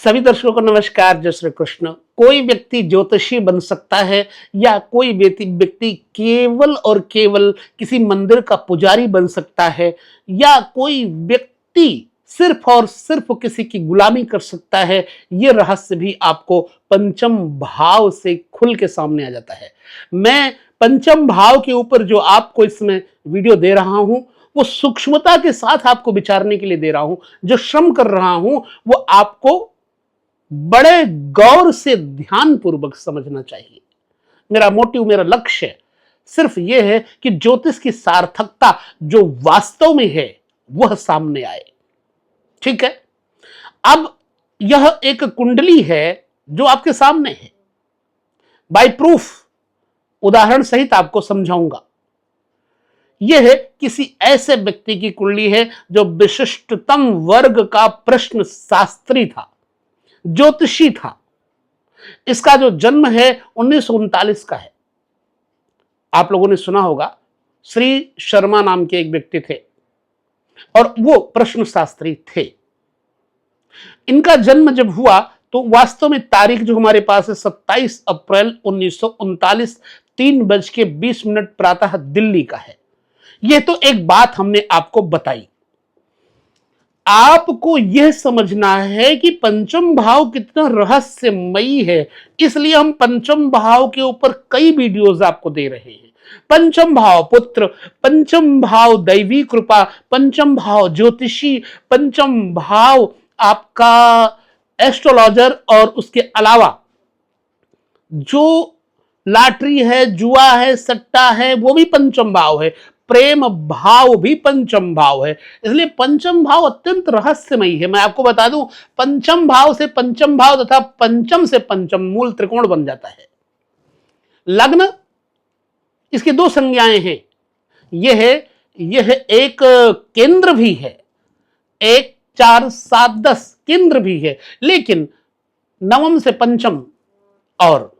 सभी दर्शकों को नमस्कार। जय श्री कृष्ण। कोई व्यक्ति ज्योतिषी बन सकता है या कोई व्यक्ति केवल और केवल किसी मंदिर का पुजारी बन सकता है या कोई व्यक्ति सिर्फ और सिर्फ किसी की गुलामी कर सकता है। ये रहस्य भी आपको पंचम भाव से खुल के सामने आ जाता है। मैं पंचम भाव के ऊपर जो आपको इसमें वीडियो दे रहा हूं वो सूक्ष्मता के साथ आपको विचारने के लिए दे रहा हूं। जो श्रम कर रहा हूं वो आपको बड़े गौर से ध्यान पूर्वक समझना चाहिए। मेरा मोटिव, मेरा लक्ष्य सिर्फ यह है कि ज्योतिष की सार्थकता जो वास्तव में है वह सामने आए। ठीक है, अब यह एक कुंडली है जो आपके सामने है। बाय प्रूफ उदाहरण सहित आपको समझाऊंगा। यह है किसी ऐसे व्यक्ति की कुंडली है जो विशिष्टतम वर्ग का प्रश्न शास्त्री था, ज्योतिषी था। इसका जो जन्म है 1939 का है। आप लोगों ने सुना होगा, श्री शर्मा नाम के एक व्यक्ति थे और वो प्रश्न शास्त्री थे। इनका जन्म जब हुआ तो वास्तव में तारीख जो हमारे पास है 27 अप्रैल 1939 3:20 प्रातः दिल्ली का है। यह तो एक बात हमने आपको बताई। आपको यह समझना है कि पंचम भाव कितना रहस्यमयी है, इसलिए हम पंचम भाव के ऊपर कई वीडियोस आपको दे रहे हैं। पंचम भाव पुत्र, पंचम भाव दैवी कृपा, पंचम भाव ज्योतिषी, पंचम भाव आपका एस्ट्रोलॉजर और उसके अलावा जो लॉटरी है, जुआ है, सट्टा है, वो भी पंचम भाव है। प्रेम भाव भी पंचम भाव है। इसलिए पंचम भाव अत्यंत रहस्यमयी है। मैं आपको बता दूं, पंचम भाव से पंचम भाव तथा पंचम से पंचम मूल त्रिकोण बन जाता है। लग्न, इसकी दो संज्ञाएं हैं। यह एक केंद्र भी है, 1 4 7 10 केंद्र भी है, लेकिन नवम से पंचम और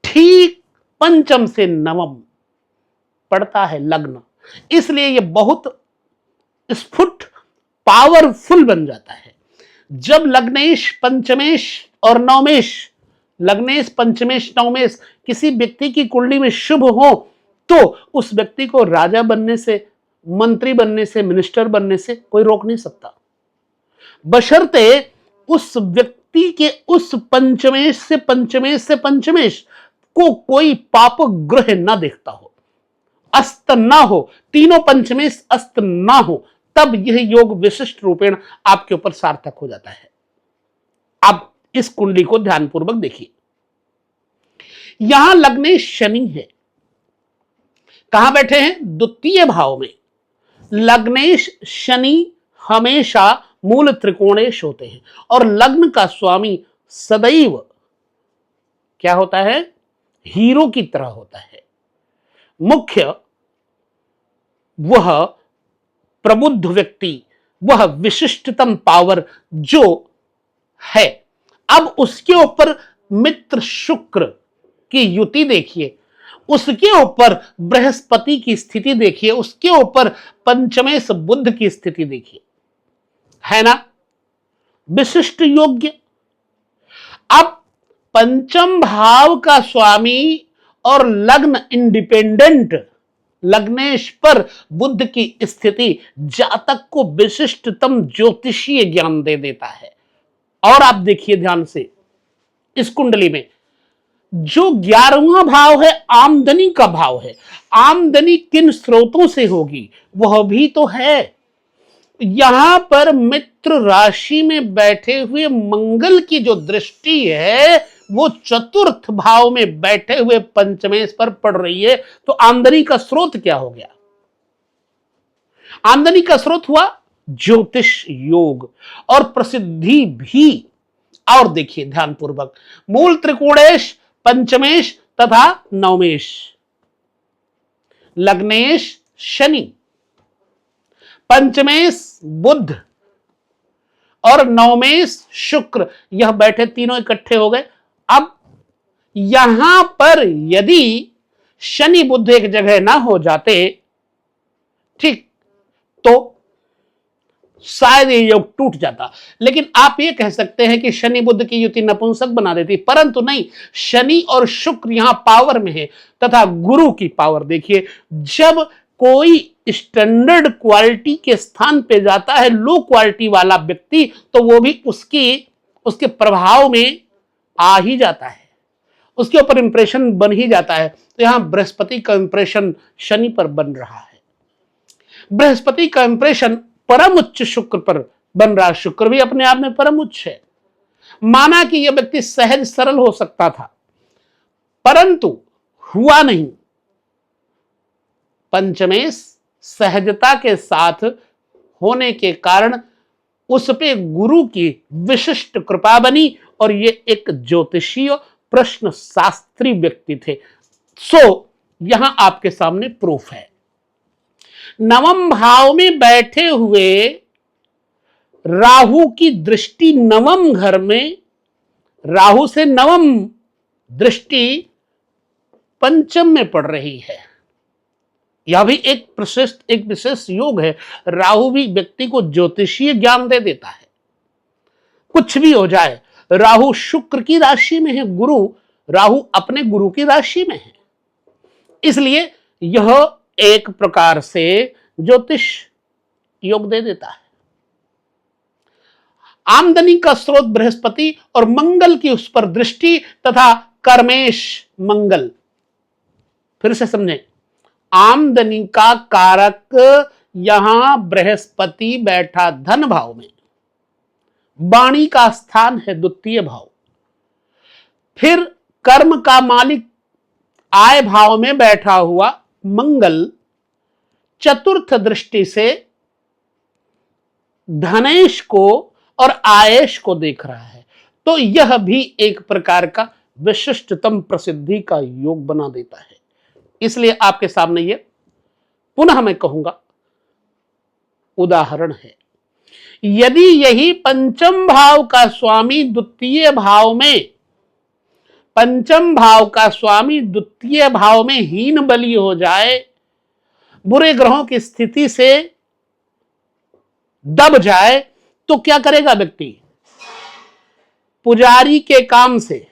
ठीक पंचम से नवम पड़ता है लग्न। इसलिए यह बहुत स्फुट पावरफुल बन जाता है। जब लग्नेश पंचमेश और नवमेश, लग्नेश पंचमेश नवमेश किसी व्यक्ति की कुंडली में शुभ हो तो उस व्यक्ति को राजा बनने से, मंत्री बनने से, मिनिस्टर बनने से कोई रोक नहीं सकता, बशर्ते उस व्यक्ति के उस पंचमेश से पंचमेश को कोई पाप ग्रह ना देखता हो, अस्त ना हो, तीनों पंचमेश अस्त ना हो, तब यह योग विशिष्ट रूपेण आपके ऊपर सार्थक हो जाता है। आप इस कुंडली को ध्यानपूर्वक देखिए। यहां लग्नेश शनि है। कहां बैठे हैं? द्वितीय भाव में। लग्नेश शनि हमेशा मूल त्रिकोणेश होते हैं और लग्न का स्वामी सदैव क्या होता है? हीरो की तरह होता है। मुख्य, वह प्रबुद्ध व्यक्ति, वह विशिष्टतम पावर जो है। अब उसके ऊपर मित्र शुक्र की युति देखिए, उसके ऊपर बृहस्पति की स्थिति देखिए, उसके ऊपर पंचमेश बुध की स्थिति देखिए, है ना विशिष्ट योग्य। अब पंचम भाव का स्वामी और लग्न इंडिपेंडेंट, लग्नेश पर बुध की स्थिति जातक को विशिष्टतम ज्योतिषीय ज्ञान दे देता है। और आप देखिए ध्यान से, इस कुंडली में जो 11वां भाव है आमदनी का भाव है। आमदनी किन स्रोतों से होगी वह भी तो है। यहां पर मित्र राशि में बैठे हुए मंगल की जो दृष्टि है वो चतुर्थ भाव में बैठे हुए पंचमेश पर पड़ रही है। तो आमदनी का स्रोत क्या हो गया? आमदनी का स्रोत हुआ ज्योतिष योग और प्रसिद्धि भी। और देखिए ध्यानपूर्वक, मूल त्रिकोणेश, पंचमेश तथा नवमेश, लग्नेश शनि, पंचमेश बुध और नवमेश शुक्र, यह बैठे तीनों इकट्ठे हो गए। अब यहां पर यदि शनि बुध एक जगह ना हो जाते, ठीक, तो शायद ये योग टूट जाता। लेकिन आप ये कह सकते हैं कि शनि बुध की युति नपुंसक बना देती, परंतु नहीं, शनि और शुक्र यहां पावर में है तथा गुरु की पावर देखिए, जब कोई स्टैंडर्ड क्वालिटी के स्थान पे जाता है लो क्वालिटी वाला व्यक्ति, तो वो भी उसके प्रभाव में आ ही जाता है, उसके ऊपर इंप्रेशन बन ही जाता है। तो यहां बृहस्पति का इंप्रेशन शनि पर बन रहा है, बृहस्पति का इंप्रेशन परम उच्च शुक्र पर बन रहा है। शुक्र भी अपने आप में परम उच्च है। माना कि यह व्यक्ति सहज सरल हो सकता था, परंतु हुआ नहीं। पंचमेश सहजता के साथ होने के कारण उस पे गुरु की विशिष्ट कृपा बनी और ये एक ज्योतिषीय प्रश्न शास्त्री व्यक्ति थे। सो यहां आपके सामने प्रूफ है। नवम भाव में बैठे हुए राहु की दृष्टि नवम घर में, राहु से नवम दृष्टि पंचम में पड़ रही है। यह भी एक विशेष योग है। राहु भी व्यक्ति को ज्योतिषीय ज्ञान दे देता है। कुछ भी हो जाए, राहु शुक्र की राशि में है, राहु अपने गुरु की राशि में है, इसलिए यह एक प्रकार से ज्योतिष योग दे देता है। आमदनी का स्रोत बृहस्पति और मंगल की उस पर दृष्टि तथा कर्मेश मंगल। फिर से समझें, आमदनी का कारक यहां बृहस्पति बैठा धन भाव में, वाणी का स्थान है द्वितीय भाव। फिर कर्म का मालिक आय भाव में बैठा हुआ मंगल चतुर्थ दृष्टि से धनेश को और आयेश को देख रहा है। तो यह भी एक प्रकार का विशिष्टतम प्रसिद्धि का योग बना देता है। इसलिए आपके सामने ये पुनः मैं कहूंगा उदाहरण है। यदि यही पंचम भाव का स्वामी द्वितीय भाव में, पंचम भाव का स्वामी द्वितीय भाव में हीन बली हो जाए, बुरे ग्रहों की स्थिति से दब जाए, तो क्या करेगा व्यक्ति? पुजारी के काम से,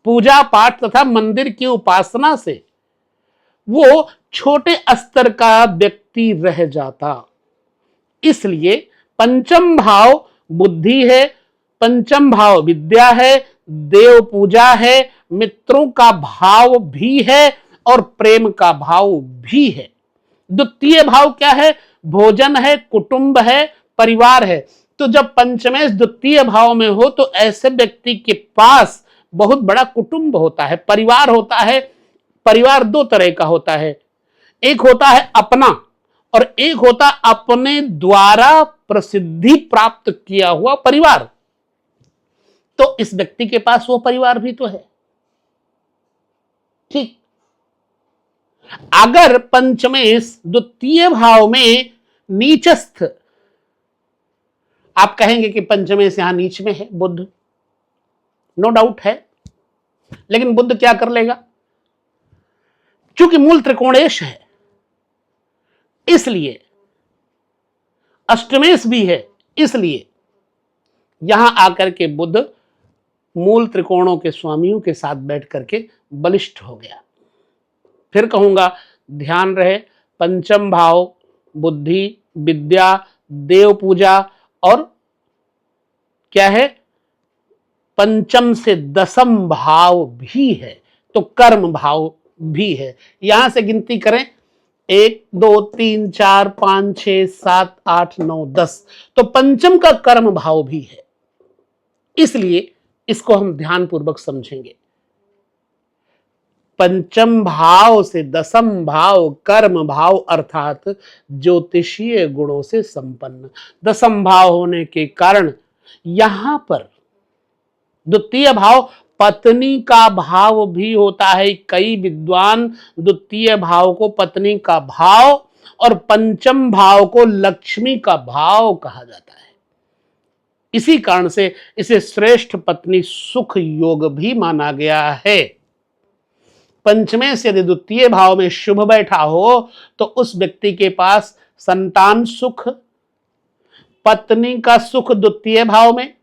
पूजा पाठ तथा मंदिर की उपासना से वो छोटे स्तर का व्यक्ति रह जाता। इसलिए पंचम भाव बुद्धि है, पंचम भाव विद्या है, देव पूजा है, मित्रों का भाव भी है और प्रेम का भाव भी है। द्वितीय भाव क्या है? भोजन है, कुटुंब है, परिवार है। तो जब पंचमेश द्वितीय भाव में हो तो ऐसे व्यक्ति के पास बहुत बड़ा कुटुंब होता है, परिवार होता है। परिवार दो तरह का होता है, एक होता है अपना और एक होता अपने द्वारा प्रसिद्धि प्राप्त किया हुआ परिवार। तो इस व्यक्ति के पास वो परिवार भी तो है। ठीक, अगर पंचमेश द्वितीय भाव में नीचस्थ, आप कहेंगे कि पंचमेश यहां नीच में है बुध, नो डाउट है, लेकिन बुध क्या कर लेगा? चूंकि मूल त्रिकोणेश है, इसलिए अष्टमेश भी है, इसलिए यहां आकर के बुध मूल त्रिकोणों के स्वामियों के साथ बैठ करके बलिष्ठ हो गया। फिर कहूंगा ध्यान रहे, पंचम भाव बुद्धि, विद्या, देव पूजा और क्या है, पंचम से दसम भाव भी है, तो कर्म भाव भी है। यहां से गिनती करें, 1 2 3 4 5 6 7 8 9 10, तो पंचम का कर्म भाव भी है। इसलिए इसको हम ध्यानपूर्वक समझेंगे। पंचम भाव से दसम भाव कर्म भाव अर्थात ज्योतिषीय गुणों से संपन्न, दसम भाव होने के कारण यहां पर द्वितीय भाव पत्नी का भाव भी होता है। कई विद्वान द्वितीय भाव को पत्नी का भाव और पंचम भाव को लक्ष्मी का भाव कहा जाता है। इसी कारण से इसे श्रेष्ठ पत्नी सुख योग भी माना गया है। पंचमे से यदि द्वितीय भाव में शुभ बैठा हो तो उस व्यक्ति के पास संतान सुख, पत्नी का सुख द्वितीय भाव में,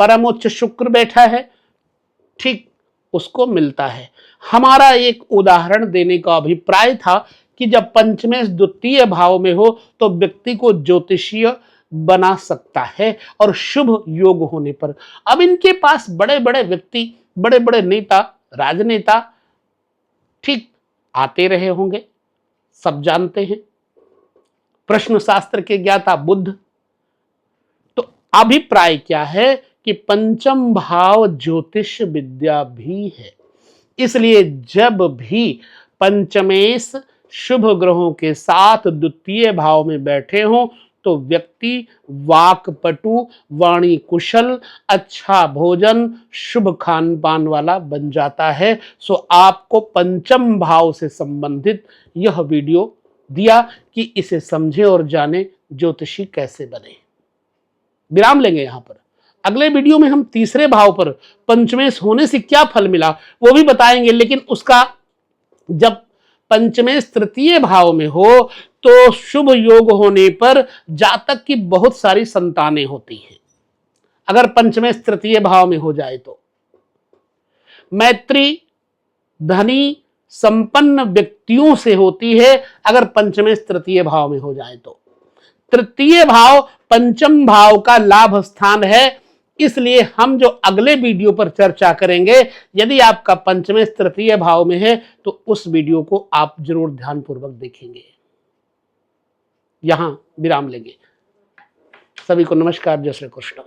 परम उच्च शुक्र बैठा है, ठीक उसको मिलता है। हमारा एक उदाहरण देने का अभिप्राय था कि जब पंचमेश द्वितीय भाव में हो तो व्यक्ति को ज्योतिषीय बना सकता है और शुभ योग होने पर। अब इनके पास बड़े बड़े व्यक्ति, बड़े बड़े नेता, राजनेता ठीक आते रहे होंगे, सब जानते हैं, प्रश्न शास्त्र के ज्ञाता बुद्ध। तो अभिप्राय क्या है कि पंचम भाव ज्योतिष विद्या भी है, इसलिए जब भी पंचमेश शुभ ग्रहों के साथ द्वितीय भाव में बैठे हों तो व्यक्ति वाक्पटु, वाणी कुशल, अच्छा भोजन, शुभ खान पान वाला बन जाता है। सो आपको पंचम भाव से संबंधित यह वीडियो दिया कि इसे समझें और जानें ज्योतिषी कैसे बने। विराम लेंगे यहां पर। अगले वीडियो में हम तीसरे भाव पर पंचमेश होने से क्या फल मिला वो भी बताएंगे, लेकिन उसका जब पंचमेश तृतीय भाव में हो तो शुभ योग होने पर जातक की बहुत सारी संतानें होती हैं। अगर पंचमेश तृतीय भाव में हो जाए तो मैत्री, धनी, संपन्न व्यक्तियों से होती है। अगर पंचमेश तृतीय भाव में हो जाए तो तृतीय भाव पंचम भाव का लाभ स्थान है, इसलिए हम जो अगले वीडियो पर चर्चा करेंगे, यदि आपका पंचमेश तृतीय भाव में है तो उस वीडियो को आप जरूर ध्यानपूर्वक देखेंगे। यहां विराम लेंगे। सभी को नमस्कार, जय श्री कृष्ण।